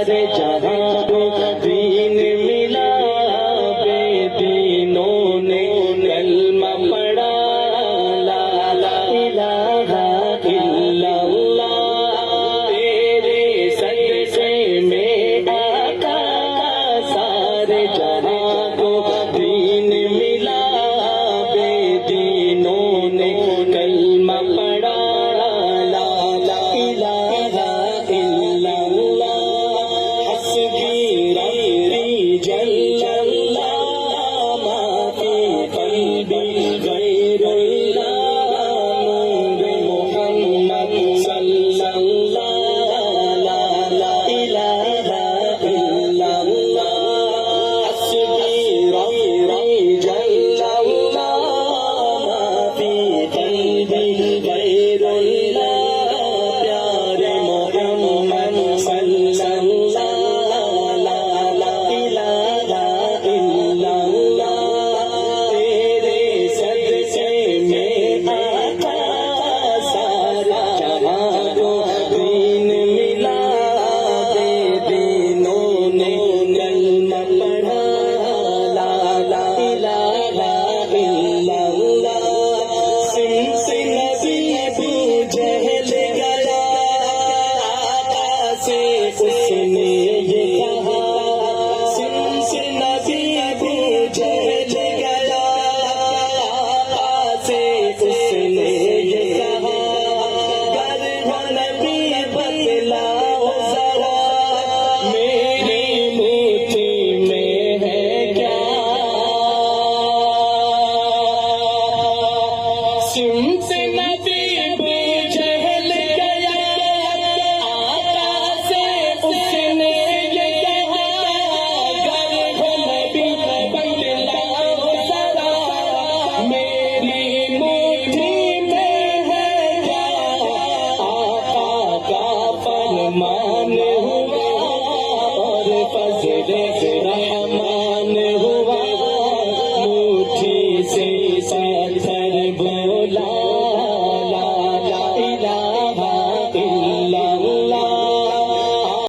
سارے جہاں کو دین ملا، بے دینوں نے کلمہ پڑھا، لا الہ الا اللہ، تیرے صدقے میں آقا سارے جہاں کو دین ملا، بے دینوں نے کلمہ پڑھا، لا الہ الا اللہ، حسبی ربی جل اللہ، ما فی قلبی غیر اللہ، نور محمد صلی اللہ، لا الہ الا اللہ، حسبی ربی جل اللہ، ما فی قلبی غیر اللہ، پیارے محمد صلی اللہ، لا الہ الا اللہ، تیرے صدقے میں آقا سارے جہاں کو دین ملا، بے دینوں نے کلمہ پڑھا، لا الہ الا اللہ، سمس نبی ابو جہل گیا، آقا سے اس نے یہ کہا، سمس نبی ابو جہل گیا، آقا سے اس نے یہ کہا، گر ہو نبی بتلاؤ ذرا، میری مٹھی میں ہے کیا، سمس نبی ابو جہل گیا، آقا سے اس نے یہ کہا، گر ہو نبی بتلاؤ ذرا، میری مٹھی میں ہے کیا، آقا کا فرمان